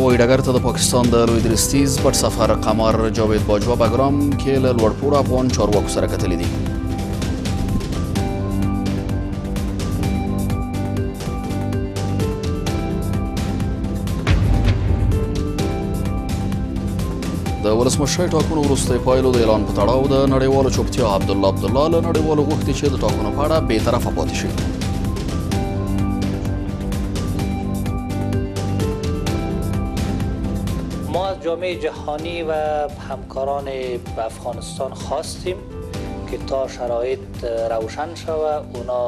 هوایي ډګر ته د پاکستان د لوی درستیز پټ سفر قمر جاوید باجوا بګرام کې له لوړپوړو افغان چارواکو سره کتلي دي. د ولسمشر ټاکنو وروستۍ پایلو د اعلان په تړاو د نړیوالو چوپتیا عبدالله له نړیوالو غوښتي چې د ټاکنو په اړه بېطرفه پاتې شي. ما از جامعه جهانی و همکاران افغانستان خواستیم که تا شرایط روشن شود اونا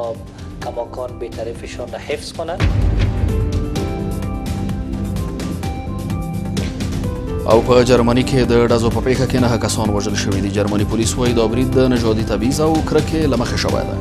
کماکان بی‌طرفیشان را حفظ کنند. او په جرمني کې د ډزو په پیښه کې 9 کسان وژل شوي دي. جرمني پولیس وایي دا برید د نژادي تبعیض او کرکې له مخې شوی دی.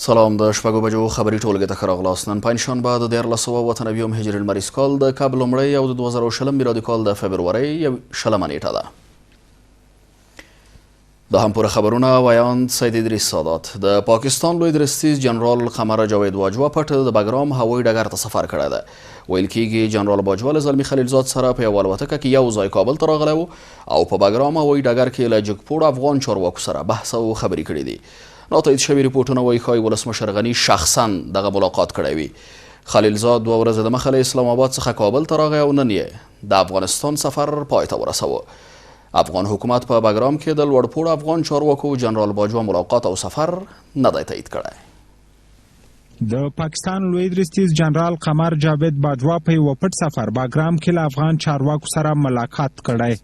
سلام، د شپږو بجو خبري ټولګې ته ښه راغلاست. نن پنجشنبه د 1498 هجري لمریز کال د کال لومړۍ او د 2020 میلادي کال د فبرورۍ 20 نیټه ده. د هم پوره خبرونه وایاند سید ادریس سادات. د پاکستان لوی درستیز جنرال قمر جاوید باجوا پټ د بګرام هوایي ډګر ته سفر کړی دی. ویل کېږي جنرال باجوا له زلمي خلیلزاد سره په یوه الوتکه کې یو ځای کابل ته راغلی و او په بګرام هوایي ډګر کې له جګپوړو افغان چارواکو سره بحث او خبرې کړې دي. ناتایید شوي ریپورټونه وایي ښایي ولسمشر غني شخصا دغه ملاقات کړی وي. خلیلزاد 2 ورځې د مخه له اسلام آباد څخه کابل ته راغی او نن یې د افغانستان سفر پای ته ورسوه. افغان حکومت په بګرام کې د لوړپوړو افغان چارواکو جنرال باجوا ملاقات او سفر نه دی تایید کړی. د پاکستان لوی درستیز جنرال قمر جاوید باجوا په یو پټ سفر باګرام کې له افغان چارواکو سره ملاقات کړی.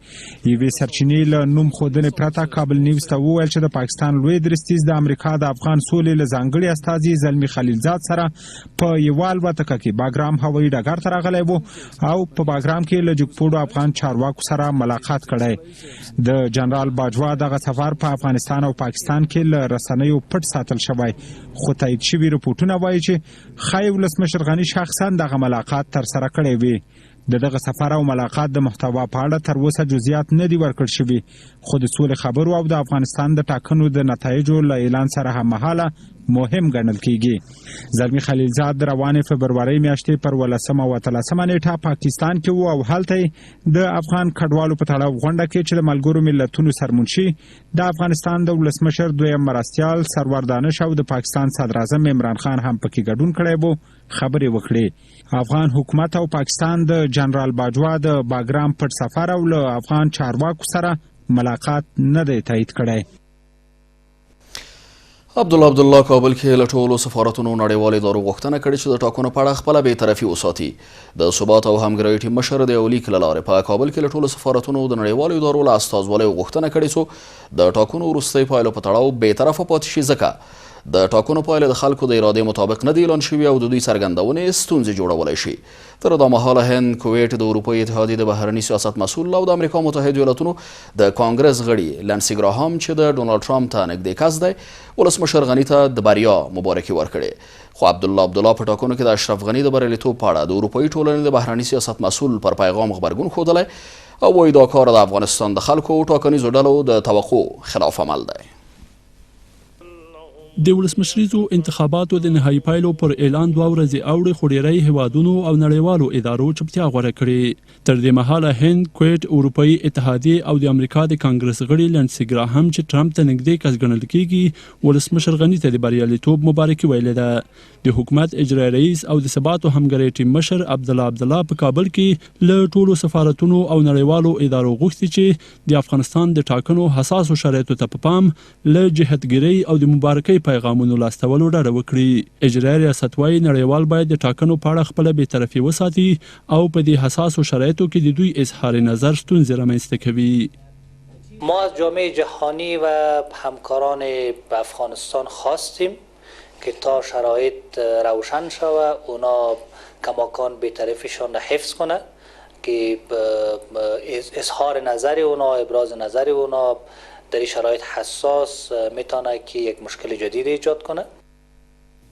یوې سرچینې له نوم ښودنې پرته کابل نیوز ته وویل چې د پاکستان لوی درستیز د امریکا د افغان سولې له ځانګړي استازي زلمي خلیلزاد سره په یوه الوتکه کې باګرام هوایي ډګر ته راغلی و او په باګرام کې له جګپوړو افغان چارواکو سره ملاقات کړی. د جنرال باجوا دغه سفر په افغانستان او پاکستان کې له رسنیو پټ ساتل شوی، خو تایید شوي رپورټونه وایي چې ښایي ولسمشر غني شخصا دغه ملاقات ترسره کړی وي. د دغه سفر او ملاقات د محتوا په اړه تر اوسه جزئیات نه دي ورکړل شوي، خو د سولې خبرو او د افغانستان د ټاکنو د نتایجو له اعلان سره هممهاله مهم ګڼل کیږي. زلمي خلیلزاد د روانې فبرورۍ میاشتې پر 18 او 13 نیټه پاکستان کې و او هلته د افغان کډوالو په تړاو غونډه کې چې د ملګرو ملتونو سرمنشي د افغانستان د ولسمشر دویم مرستیال سرور دانش او د پاکستان صدر اعظم عمران خان هم پکې ګډون کړی و خبرې وکړې. افغان حکومت او پاکستان د جنرال باجوا د باګرام پټ سفر او له افغان چارواکو سره ملاقات نه دی تایید کړی. عبدالله کابل کې له ټولو سفارتونو نړیوال ادارو غوښتنه کړې چې د ټاکنو په اړه خپله بېطرفي وساتي. د ثبات او همګرایۍ ټیم مشر د یو لیک له لارې په کابل کې له ټولو سفارتونو د نړیوالو ادارو له استازوالیو غوښتنه کړې څو د ټاکنو وروستۍ پایلو په تړاو بېطرفه پاتې شي، ځکه د ټاکنو پایلې د خلکو د ارادې مطابق نه دي اعلان شوي او د دوی څرګندونې ستونزې جوړولی شي. تر دا مهاله هند، کویټ، د اروپایي اتحادیې د بهرني سیاست مسؤل او د امریکا متحد ایالاتونو د کانګرس غړي لانسي ګراهام چې د ډونالډ ټرامپ ته نږدې کس دی ولسمشر غني ته د بریا مبارکي ورکړې. خو عبدالله په ټاکنو کې د اشرف غني د بریالیتوب په اړه د اروپایي ټولنې د بهرني سیاست مسؤل پر پیغام غبرګون ښودلی او وایي دا کار د افغانستان د خلکو ټاکنیزو ډلو د توقع خلاف عمل دی. د ولسمشریزو انتخاباتو د نهایي پایلو پر اعلان 2 ورځې اوړي، خو ډیری هیوادونو او نړیوالو ادارو چوپتیا غوره کړې. تر دې مهاله هند، کویټ، اروپایي اتحادیې او د امریکا د کانګرس غړي لانسي ګراهام چې ټرمپ ته نږدې کس ګڼل کیږي ولسمشر غني ته د بریالیتوب مبارکي ویلې ده. د حکومت اجرایي رئیس او د ثبات او همګرۍ ټیم مشر عبدالله په کابل کې له ټولو سفارتونو او نړیوالو ادارو غوښتي چې د افغانستان د ټاکنو حساسو شرایطو ته په پام له جهتګیرۍ او د مبارکۍ پیغامونو لاستولو ډډه وکړي. اجرایي ریاست وايي نړیوال باید د ټاکنو په اړه خپله بېطرفي وساتي او په دې حساسو شرایطو کې د دوی اظهار نظر ستونزې رامنځته کوي. ما از جامعه جهانی و همکاران افغانستان خواستیم که تا شرایط روشن شود اونا کماکان بی‌طرفیشان را حفظ کنند که اظهار نظر اونا، ابراز نظر اونا در این شرایط حساس میتونه که یک مشکل جدید ایجاد کنه.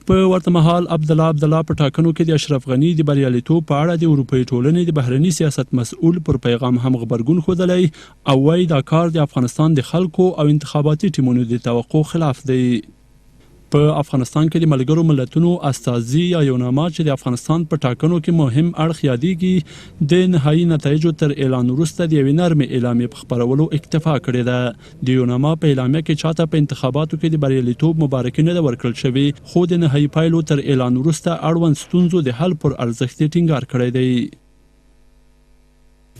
په ورته مهال عبدالله په ټاکنو کې د اشرف غني د بریالیتوب په اړه د اروپایي ټولنې د بهرني سیاست مسؤل پر پیغام هم غبرګون ښودلی او وایي دا کار د افغانستان د خلکو او انتخاباتي ټیمونو د توقع خلاف دی. په افغانستان کې د ملګرو ملتونو استازي یا یوناما چې د افغانستان په ټاکنو کې مهم اړخ یادېږي د نهایي نتایجو تر اعلان وروسته د یوې نرمې اعلامیې په خپرولو اکتفا کړې ده. د یوناما په اعلامیه کې چاته په انتخاباتو کې د بریالیتوب مبارکي نه ده ورکړل شوې، خو د نهایي پایلو تر اعلان وروسته اړوند ستونزو د حل پر ارزښت یې ټینګار کړی دی.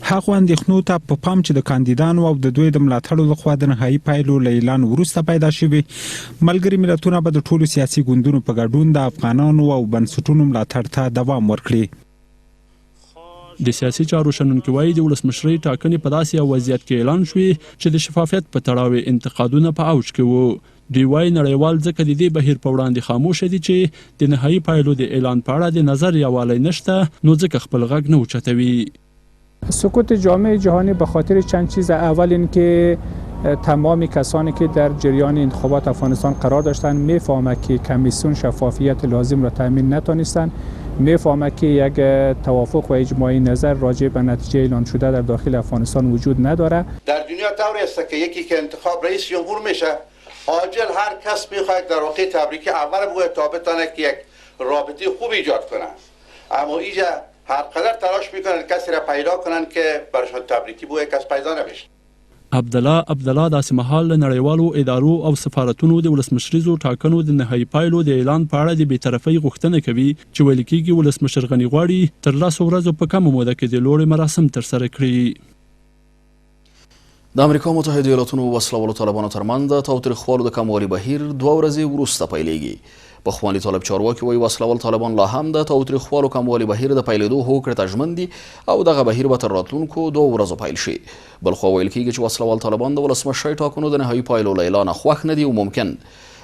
هغو اندېښنو ته په پام چې د کاندیدانو او د دوی د ملاتړو لخوا د نهایي پایلو له اعلان وروسته پیدا شوي، ملګري ملتونه به د ټولو سیاسي ګوندونو په ګډون د افغانانو او بنسټونو ملاتړ ته دوام ورکړي. د سیاسي چارو شنونکي وایي د ولسمشرۍ ټاکنې په داسې یو وضعیت کې اعلان شوې چې د شفافیت په تړاو انتقادونه په اوج کې وو. دوی وایي نړیوال ځکه د دې بهیر په وړاندې خاموشه دي چې د نهایي پایلو د اعلان په اړه د نظر یووالی نشته، نو ځکه خپل غږ نه اوچتوي. سکوت جامعه جهانی به خاطر چند چیز. اول این که تمام کسانی که در جریان انتخابات افغانستان قرار داشتند میفهمند که کمیسیون شفافیت لازم را تامین نتونستند، میفهمند که یک توافق و اجماعی نظر راجع به نتیجه اعلان شده در داخل افغانستان وجود نداره. در دنیا طوری است که یکی که انتخاب رئیس جمهور میشه عاجل هر کس میخواد در واقع تبریک اول بگوید تا بتونه که یک رابطه خوب ایجاد کنه، اما اینجا هر قدر تلاش میکنن کسی را پیدا کنن که برشان تبریکی بوی کس پیدا نمیشه. عبدالله داسې مهال له نړیوالو ادارو او سفارتونو د ولسمشریزو ټاکنو د نهایي پایلو د اعلان په اړه د بېطرفۍ غوښتنه کوي چې ویل کېږي ولسمشر غني غواړي تر 10 ورځو په کمه موده کې د لوړې مراسم ترسره کړي. د امریکا متحده ایالاتونو وسلوالو طالبانو ترمنځ د تاوتریخوالو د کموالي بهیر 2 ورځې وروسته پیلېږي. پخواني طالب چارواکي وایي وسلوال طالبان لا هم د تاوتریخوالو کموالي بهیر د پیلېدو هوکړې ته ژمن دي او دغه بهیر به تر راتلونکو 2 ورځو پیل شي. بلخوا ویل کېږي چې وسلوال طالبان د ولسمشرۍ ټاکنو د نهایي پایلو له اعلانه خوښ نه دي او ممکن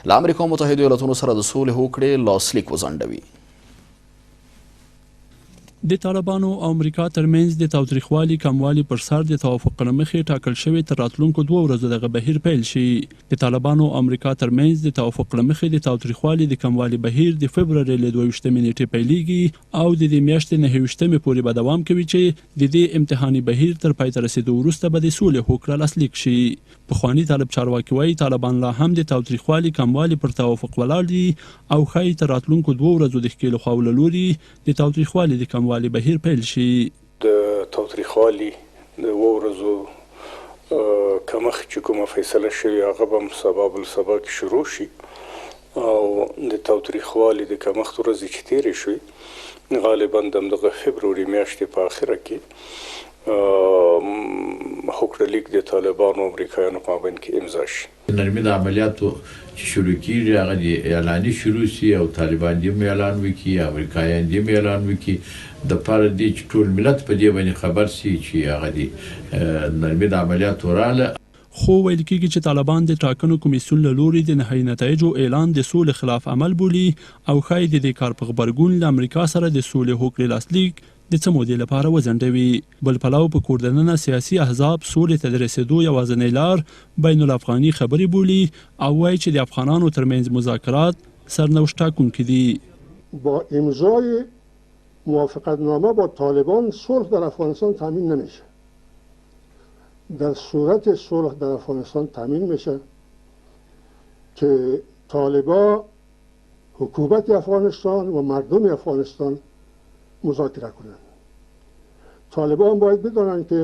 له امریکا متحده ایالاتونو سره د سولې هوکړې لاسلیک وځنډوي. د طالبانو او امریکا ترمنځ د تاوتریخوالي کموالي پر سر د توافق له مخې ټاکل شوی تر راتلونکو 2 ورځو دغه بهیر پیل شي. د طالبانو او امریکا ترمنځ د توافق له مخې د تاوتریخوالي د کموالي بهیر د فبروري له 22 نیټې پیلېږي او د دې میاشتې 29 پورې به دوام کوي چې د دې امتحاني بهیر تر پای ته رسیدو وروسته به د سولې هوکړه لاسلیک شي. پخواني طالب چارواکي وایي طالبان لا هم د تاوتریخوالي کموالي پر توافق ولاړ دي او ښایي تر راتلونکو 2 ورځو د ښکېلو خواو له لوري د تاوتریخوالي د کموالي بهیر پیل شي. د تاوتریخوالي د 2 ورځو کمښت چې کومه فیصله شوې هغه به هم سبا بل سبا کې شروع شي او د تاوتریخوالي د کمښت ورځې چې تېرې شوې غالبا د همدغه فبروري میاشتې په اخره کې هوکړه لیک د طالبانو او امریکایانو په مابین کې امضا شي. نرمي د عملیاتو چې شروع کیږي هغه د اعلاني شروع سي او طالبان دې اعلان وکړي، امریکایان دې اعلان وکړي د پاره دي چې ټول ملت په دې باندې خبر سي چې هغه د نرمي د عملیاتو رااله. خو ویل کېږي چې طالبان د ټاکنو کمیسیون له لوري د نهایي نتایجو اعلان د سولې خلاف عمل بولي او ښایي د دې کار په غبرګون له امریکا سره د سولې هوکړې لاسلیک د څه مودې لپاره وځنډوي. بل پلو په کور دننه سیاسي احزاب سولې ته د رسېدو یوازینۍ لار بین الافغاني خبرې بولي او وایي چې د افغانانو ترمنځ مذاکرات سرنوشت ټاکونکي دي. با امضای موافقتنامه با طالبان صلح در افغانستان تامین نمیشه. در صورت صلح در افغانستان تامین میشه که طالبان حکومت افغانستان و مردم افغانستان مذاکره کنند. طالبان باید بدانند که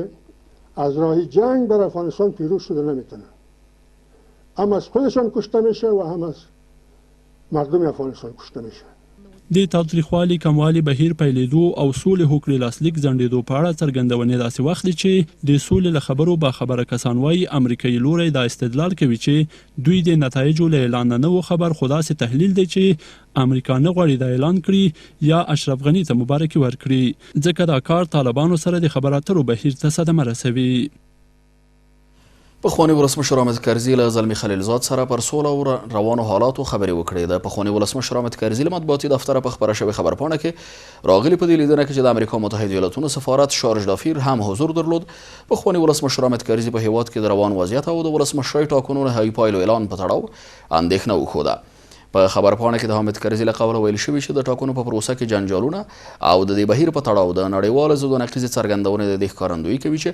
از راه جنگ بر افغانستان پیروز شده نمیتونن. هم از خودشان کشته میشه و هم از مردم افغانستان کشته میشه. د تاوتریخوالي کموالي بهیر پیلېدو او سولې هوکړې لاسلیک ځنډېدو په اړه څرګندونې داسې وخت دی چې د سولې له خبرو باخبره کسان وایي امریکایي لوری دا استدلال کوي چې دوی د نتایجو له اعلان نه و خبر، خو داسې تحلیل دی چې امریکا نه غواړي دا اعلان کړي یا اشرف غني ته مبارکي ورکړي ځکه دا کار طالبانو سره د خبرو اترو بهیر ته صدمه رسوي. پخوانی ولسمشر حامد کرزي له زلمي خلیلزاد سره پر سوله او روانو حالاتو خبرې وکړې. د پخوانی ولسمشر حامد کرزي له مطبوعاتي دفتره په خبره شوې خبرپاڼه کې راغلي په دې لیدنه کې چې د امریکا متحده ایالاتونو سفارت شارج دافیر هم حضور درلود. پخوانی ولسمشر حامد کرزي په هیواد کې د روان وضعیت او د ولسمشرۍ ټاکنو نهایي پایلو اعلان په تړاو اندېښنه وښوده. په خبرپاڼه کې د حامد کرزي له قوله ویل شوي چې د ټاکنو په پروسه کې جنجالونه او د دې بهیر په تړاو د نړیوالو ضد و نقیضې څرګندونې د دې ښکارندویي کوي چې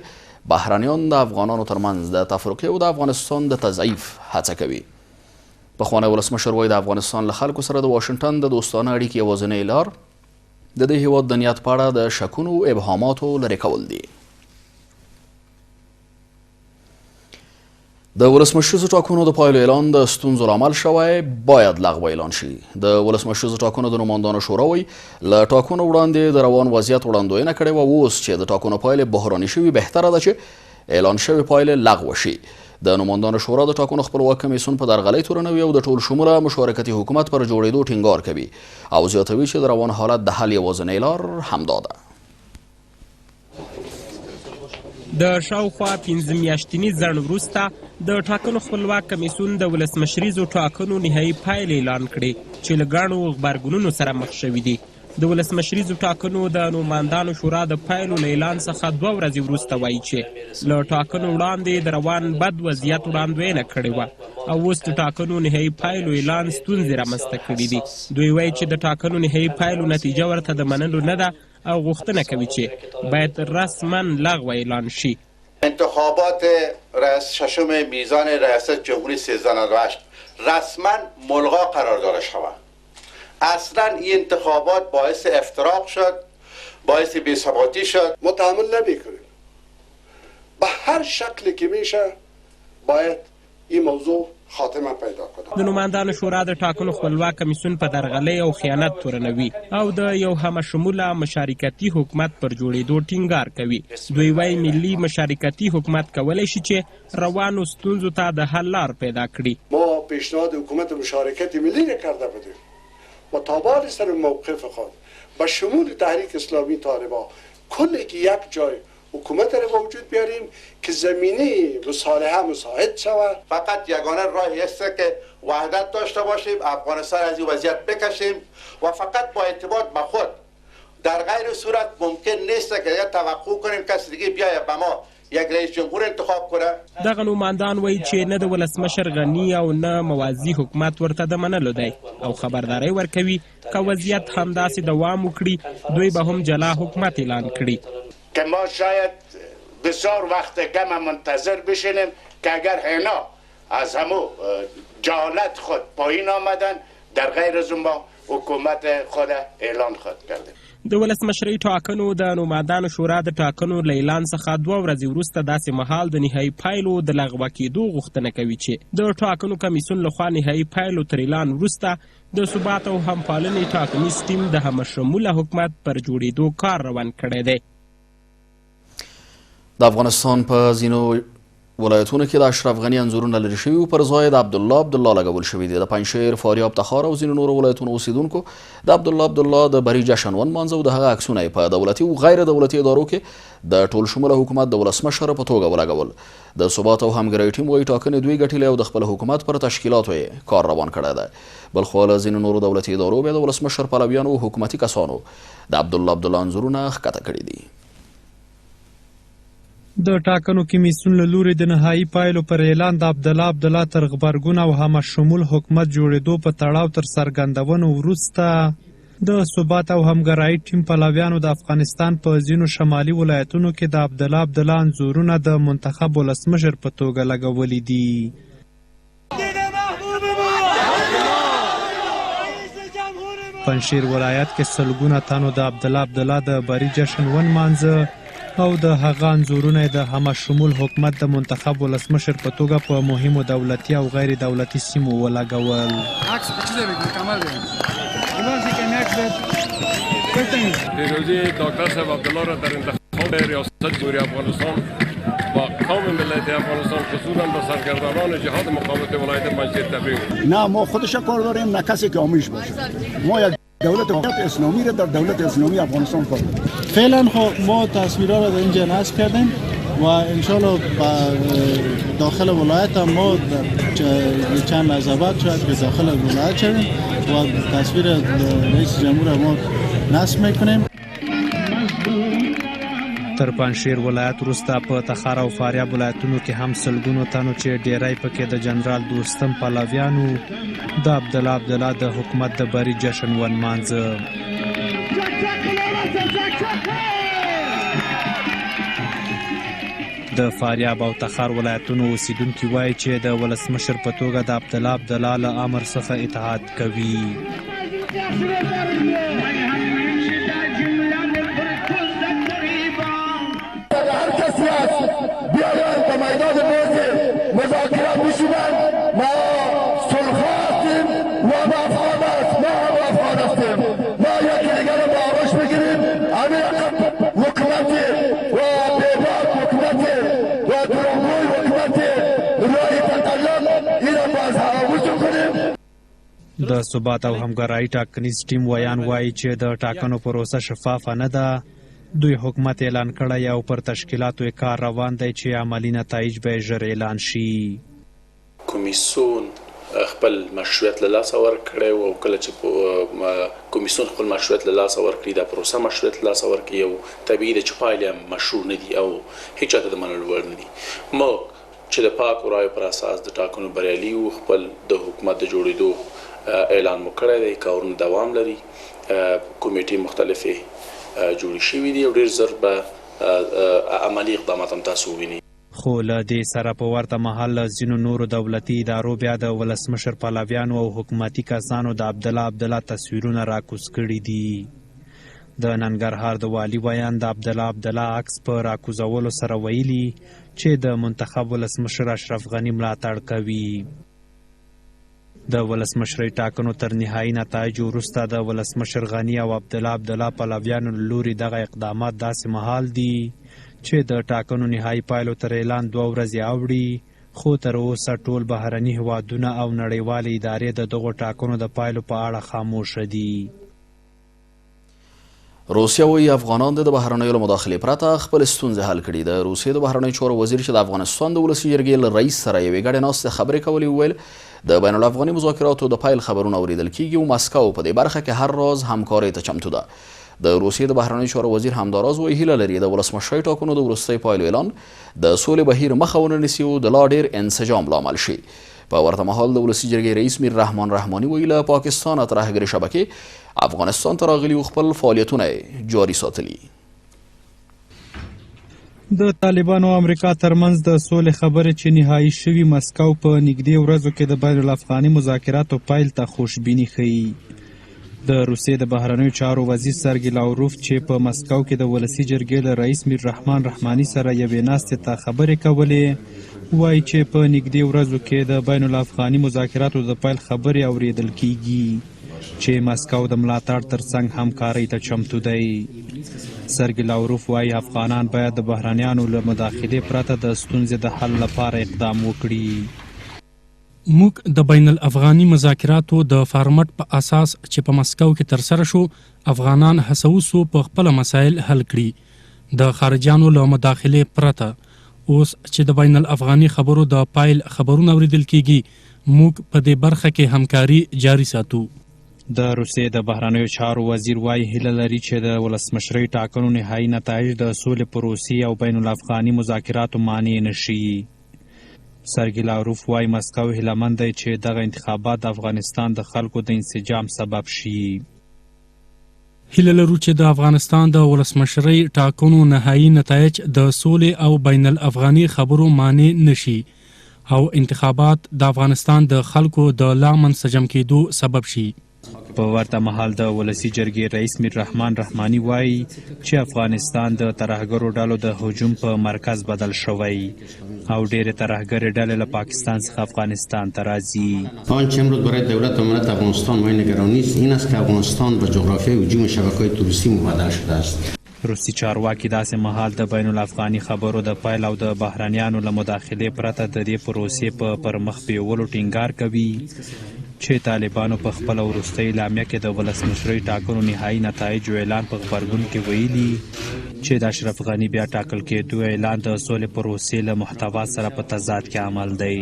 بهرنیان د افغانانو ترمنځ د تفرقې او د افغانستان د تضعیف هڅه کوي. پخوانی ولسمشر وایي د افغانستان له خلکو سره د واشنګټن د دوستانه اړیکې یوازینۍ لار د دې هیواد د نیت په اړه د شکونو او ابهاماتو لرې کول دي. د ولسمشریزو ټاکنو د پایلو اعلان د ستونزو لامل شوی باید لغوه اعلان شي. د ولسمشریزو ټاکنو د نوماندانو شورا وایي له ټاکنو وړاندې د روان وضعیت وړاندوینه کړې وه، اوس چې د ټاکنو پایلې بحراني شوي بهتره ده چې اعلان شوي پایلې لغوه شي. د نوماندانو شورا د ټاکنو خپلواک کمیسیون په درغلۍ تورنوي او د ټول شموله مشارکتي حکومت پر جوړېدو ټینګار کوي او زیاتوي چې د روان حالت د حل یوازینۍ لار همدا ده. د شاوخوا 15 میاشتني ځنډ وروسته د ټاکنو خپلواک کمیسیون د ولسمشریزو ټاکنو نهایي پایلې اعلان کړې چې له ګڼو غبرګونونو سره مخ شوي دي. د ولسمشریزو ټاکنو د نوماندانو شورا د پایلو له اعلان څخه 2 ورځې وروسته وایي چې له ټاکنو وړاندې د روان بد وضعیت وړاندوینه کړې وه او اوس د ټاکنو نهایي پایلو اعلان ستونزې رامنځته کړي دي. دوی وایي چې د ټاکنو نهایي پایلو نتیجه ورته د منلو نه ده او غوښتنه کوي چې باید رسما لغوه اعلان شي. انتخابات ششم میزان ریاست جمهوری 1398 رسما ملغا قرار داده شود. اصلا این انتخابات باعث افتراق شد، باعث بی‌ثباتی شد. ما تحمل نمیکنیم. به هر شکلی که میشه باید این موضوع خاتمه پیدا کنه. د نوماندانو شورا د ټاکنو خپلواک کمیسیون په درغلۍ او خیانت تورنوي او د یو همشموله مشارکتي حکومت پر جوړېدو ټینګار کوي. دوی وایي ملي مشارکتي حکومت کولی شي چې روانو ستونزو ته د حل لار پیدا کړي. ما پیشنهاد حکومت مشارکت ملی را کرده بودیم و طالبان سر موقف خود به شمول تحریک اسلامی طالبان کلی که یک جای حکومت را وجود بیاریم که زمینه مصالحه مساعد شود. فقط یگانه راهی است که وحدت داشته باشیم، افغانستان از این وضعیت بکشیم و فقط با اعتماد به خود. در غیر صورت ممکن نیست که توقع کنیم کسی دیگه بیاید به ما یک رئیس جمهور انتخاب کنه. دغه نوماندان وایي چې نه د ولسمشر غني او نه موازی حکومت ورته د منلو دی او خبرداری ورکوي که وضعیت همداسې دوام وکړي دوی به هم جلا حکومت اعلان کړي. که ما شاید بسیار وقت کم منتظر بشینیم که اگر اینا از همو جهالت خود پایین آمدن در غیر از ما حکومت خود اعلان خود کرده. د ولسمشرۍ ټاکنو د نوماندانو شورا د ټاکنو له اعلان څخه 2 ورځې وروسته داسې مهال د نهایي پایلو د لغوه کېدو غوښتنه کوي چې د ټاکنو کمیسیون لخوا نهایي پایلو تر اعلان وروسته د ثبات او همپالنې ټاکنیز ټیم د همشموله حکومت پر جوړېدو کار روان کړی دی. د افغانستان په ځینو ولایتونو کې د اشرف غني انځورونه لرې شوي او پر ځای د عبدالله لګول شوي دي. د پنجشیر، فاریاب، تخار او ځینو نورو ولایتونو اوسیدونکو د عبدالله د بري جشن ونمانځه او د هغه عکسونه یې په دولتي او غیر دولتي ادارو کې د ټول شموله حکومت د ولسمشر په توګه ولګول. د ثبات او همګرۍ ټیم وایي ټاکنې دوی ګټلې او د خپل حکومت پر تشکیلاتو یې کار روان کړی دی. بلخوا له ځینو نورو دولتي ادارو بیا د ولسمشر پلویانو او حکومتي کسانو د عبدالله انځورونه ښکته کړي دي. د ټاکنو کمیسیون له لوري د نهایي پایلو پر اعلان د عبدالله تر غبرګون او همشمول حکومت جوړېدو په تړاو تر څرګندونو وروسته د ثبات او همګرایي ټیم پلویانو د افغانستان په ځینو شمالي ولایتونو کې د عبدالله انځورونه د منتخب ولسمشر په توګه لګولي دي. پنجشیر ولایت کې سلګونه تنو د عبدالله د بري جشن ونمانځه او د هغه انځورونه د همشمول حکومت د منتخب ولسمشر په توګه په مهمو دولتي او غیر دولتي سیمو ولګول. پیروزی دکتر صاحب عبدالله را در انتخاب ریاست جمهوری افغانستان با قوم ملت افغانستان خصوصا به سرگردانان جهاد مقاومت ولایت پنجشیر تبریک. نه ما خودش کار داریم نه کسی که آمیش باشه. ما یک دولت اسلامی را در دولت اسلامی افغانستان کار داریم. فعلا خب ما تصویرها را در اینجا نصب کردیم و انشالله داخل ولایت هم ما چند لحظه بعد شاید به داخل ولایت شدیم و تصویر رئیس جمهور ما نصب میکنیم. تر پنجشیر ولایت وروسته په تخار او فاریاب ولایتونو کې هم سلګونو تنو چې ډیری پکې د جنرال دوستم پلویانو د عبدالله د حکومت د بری جشن ونمانځه. د فاریاب او تخار ولایتونو اوسیدونکي وایي چې د ولسمشر په توګه د عبدالله له امر څخه اطاعت کوي. د ثبات او همکارۍ ټاکنیز ټیم ویان وایي چې د ټاکنو پروسه شفافه نه ده. دوی حکومت اعلان کړی او پر تشکیلاتو یې کار روان دی چې عملي نتایج به ژر اعلان شي. کمیسیون خپل مشروعیت له لاسه ورکړی او کله چې کمیسیون خپل مشروعیت له لاسه ورکړي دا پروسه مشروعیت له لاسه ورکړي او طبیعي ده چې پایلې هم مشروع نه دي او هیڅ چاته د منلو وړ نه دي. موږ چې د پاکو رایو پر اساس د ټاکنو بریالي وو خپل د حکومت د جوړېدو اعلان مو کړی دی. کارونه دوام لري. کمیټې مختلفې جوړې شوي دي او ډېر ژر به عملي اقدامات هم تاسو ووینئ. خو له دې سره په ورته مهال له ځینو نورو دولتي ادارو بیا د ولسمشر پلویانو او حکومتي کسانو د عبدالله تصویرونه راکوز کړي دي. د ننګرهار د والي ویان د عبدالله عکس په راکوزولو سره ویلي چې د منتخب ولسمشر اشرف غني ملاتړ کوي. د ولسمشرۍ ټاکنو تر نهایي نتایجو وروسته د ولسمشر غني او عبدالله پلویانو له لوري دغه اقدامات داسې مهال دي چې د ټاکنو نهایي پایلو تر اعلان 2 ورځې اوړي. خو تر اوسه ټول بهرني هیوادونه او نړیوالې ادارې د دغو ټاکنو د پایلو په اړه خاموشه دي. روسیه وایي افغانان د بهرنیو له مداخلې پرته خپل ستونزې حل کړي. د روسیې د بهرنیو چارو وزیر چې د افغانستان د ولسي جرګې له رئیس سره یوې ګډې ناستې خبرې کولې وویل د بین الافغاني مذاکراتو د پیل خبرونه اوریدل کیږي او مسکو په دې برخه کې هر راز همکارۍ ته چمتو ده. د روسیې د بهرنیو چارو وزیر همداراز وایي هیله لري د ولسمشرۍ ټاکنو د وروستۍ پایلو اعلان د سولې بهیر مخه ونه نیسي او د لا ډېر انسجام لامل شي. په ورته مهال د ولسي جرګې رئیس میر رحمان رحماني وایي له پاکستانه ترهګرې شبکې افغانستان ته راغلي او خپل فعالیتونه جاري ساتلي. د طالبانو او امریکا ترمنځ د سولې خبرې چې نهایي شوي مسکو په نږدې ورځو کې د بین الافغاني مذاکراتو پیل ته خوشبیني ښیي. د روسیې د بهرنیو چارو وزیر سرګی لاوروف چې په مسکو کې د ولسي جرګې له رئیس میر رحمان رحماني سره یوې ناستې ته خبرې کولې وایي چې په نږدې ورځو کې د بین الافغاني مذاکراتو د پیل خبرې اوریدل کیږي چې مسکو د ملاتړ ترڅنګ همکارۍ ته چمتو دی. سرګی لاوروف وایي افغانان باید د بهرنیانو له مداخلې پرته د ستونزې د حل لپاره اقدام وکړي. موږ د بین الافغاني مذاکراتو د فارمټ په اساس چې په مسکو کې ترسره شو افغانان هڅوسو په خپل مسایل حل کړي د خارجيانو له مداخلې پرته. اوس چې د بین الافغاني خبرو د پایل خبرونه اوریدل کیږي موږ په دې برخه کې همکاري جاري ساتو. د روسیې د بهرنیو چارو وزیر وایي هیله لري چې د ولسمشرۍ ټاکنو نهایي نتایج د سولې پروسې او بین الافغاني مذاکراتو مانع نشي. سرګی لاوروف وایي مسکو هیلهمند دی چې دغه انتخابات د افغانستان د خلکو د انسجام سبب شي. هیله لرو چې د افغانستان د ولسمشرۍ ټاکنو نهایي نتایج د سولې او بین الافغاني خبرو مانع نشي او انتخابات د افغانستان د خلکو د لا منسجم کېدو سبب شي. په ورته مهال د ولسي جرګې رئیس میر رحمان رحماني وایي چې افغانستان د ترهګرو ډلو د هجوم په مرکز بدل شوی او ډېرې ترهګرې ډلې له پاکستان څخه افغانستان ته راځي. آنچه امروز برای دولت و ملت افغانستان مایه نگرانی است این است که افغانستان به جغرافیای هجوم شبکه‌های توریستی مبدل شده است. روسي چارواکي داسې مهال د بین الافغاني خبرو د پیل او د بهرنیانو له مداخلې پرته د دې پروسې په پرمخ بیولو ټینګار کوي چې طالبانو په خپل وروستۍ اعلامیه کې د ولسمشرۍ ټاکنو نهایي نتایجو اعلان په غبرګون کې ویلي چې د اشرف غني بیا ټاکل کېدو اعلان د سولې پروسې له محتوا سره په تضاد کې عمل دی.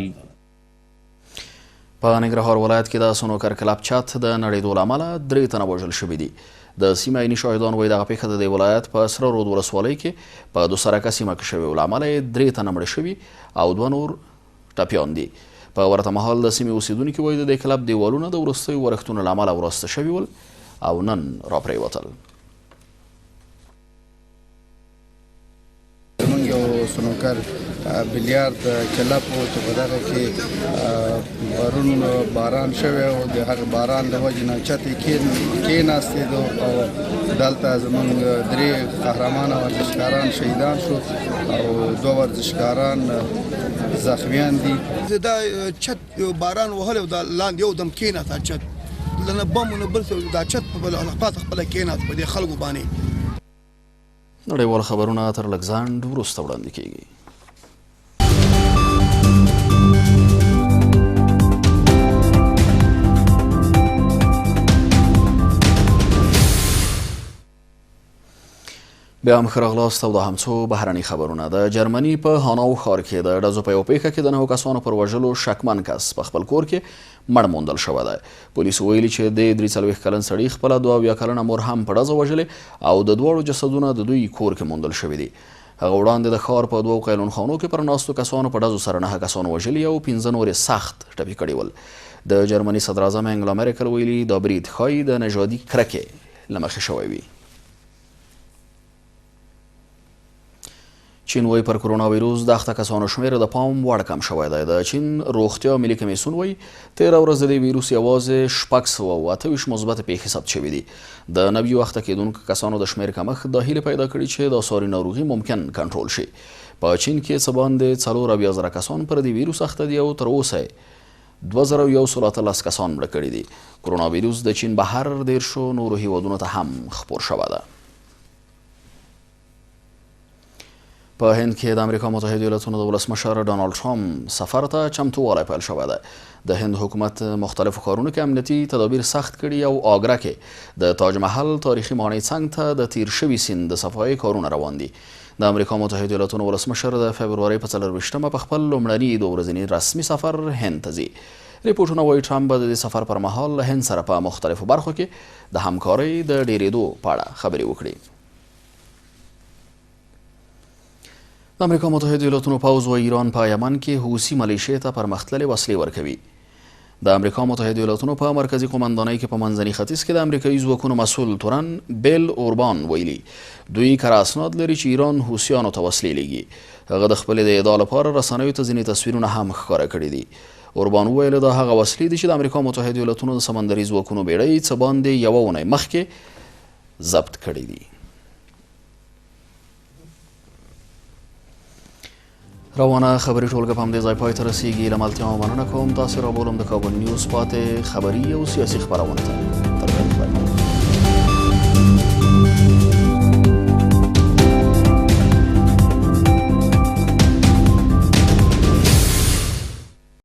په ننګرهار ولایت کې د سنوکر کلب چت د نړېدو له امله 3 تنه وژل شوي دي. د سیمه عیني شاهدان وایي دغه پیښه د دې ولایت په سره رود ولسوالۍ کې په دوسرکه سیمه کې شوې له امله یې 3 تنه مړه شوي او 2 نور ټپیان دي. په ورته مهال د سیمې اوسیدونکي وایي د دې کلب دیوالونه د وروستیو ورښتونو له امله ورسته شوي ول او نن راپرېوتل. زمونږ یو سنوکر بلیارد کلب و چې په دغه کې پرون باران شوی او د هغه باران د وجې نه چتې کېناستېدو او دلته زمونږ 3 قهرمانه ورزشکاران شهیدان شو او 2 ورزشکاران زخمیان دي. دا چت باران وهلی او دا لاندې یو دم کېناسته چت لنه بم ونه بل دا چت په بل خپله کېناست په دې خلکو باندې. نړیوال خبرونه تر لږ ځنډ وروسته وړاندې کیږي. بیا هم ښه راغلاست او دا هم څو بهرني خبرونه. د جرمني په هاناو ښار کې د ډزو په یو پیښه کې د 9 کسانو پر وژلو شکمن کس په خپل کور کې مړ موندل شوی دی. پولیسو ویلي چې د 43 کلن سړي خپله 2 کلنه مور هم په ډزه وژلې او د 2 جسدونه د دوی کور کې موندل شوي دي. هغه وړاندې د ښار په 2 قیلونخانو کې پر ناستو کسانو په ډزو سره 9 کسان وژلي او 15 نور سخت ټپي کړي ول. د جرمني صدر اعظم انګلا میرکل ویلي دا برید ښایي د نژادي کرکې له مخې شوی وي. چین وایي پر کرونا ویروس د اخته کسانو شمېر د پام وړ کم شوی دی. د چین روغتیا ملي کمیسیون وایي 13 ورځ د دې ویروس یوازې 628 مثبت پیښې ثبت شوي دي. د نویو اخته کېدونکو کسانو د شمېر کمښت دا هیله پیدا کړې چې د ساري ناروغي ممکن کنټرول شي. په چین کې څه باندې 4,000 کسان پر دې ویروس اخته دي او تر اوسه 2113 کسان مړه کړي دي. کرونا ویروس د چین بهر 10 نورو هیوادونو ته هم خپور شوی ده. په هند کې د امریکا متحده ایالاتونو د ولسمشر ډانالډ ټرامپ سفر ته چمتووالی پیل شوی دی. د هند حکومت مختلفو ښارونو کې امنیتي تدابیر سخت کړي او آګره کې د تاج محل تاریخي ماڼۍ څنګ ته د تیر شوي سیند د صفایي کارونه روان دي. د امریکا متحده ایالاتونو ولسمشر د فبرورۍ په 24مه په خپل لومړني 2 ورځني رسمي سفر هند ته ځي. ریپورټونه وایي ټرامپ به د دې سفر پر مهال له هند سره په مختلفو برخو کې د همکارۍ د ډیرېدو په اړه خبرې وکړي. د امریکا متحده ایالاتونو پوځ و ایران په یمن کې حوثي ملیشې ته پرمختللې وسلې ورکوي. د امریکا متحده ایالاتونو په مرکزی قومندانۍ کې په منځني ختیځ کې د امریکایي ځواکونو مسؤل تورن بیل اوربان ویلي دوی کره اسناد لري چې ایران حوثیانو ته وسلې لیږي. هغه د خپلې د ادعا لپاره رسنیو ته ځینې تصویرونه هم ښکاره کړي دي. اوربان وویل دا هغه وسلې دي چې د امریکا متحده ایالاتونو د سمندري ځواکونو بیړۍ څه باندې 1 اونۍ مخکې ضبط کړي دي. روانه خبري ټولګه په همدې ځای پای ته رسیږي. له ملتیا مننه کوم. تاسې رابولم د کابل نیوز پاتې خبري او سیاسي خپرونه ته.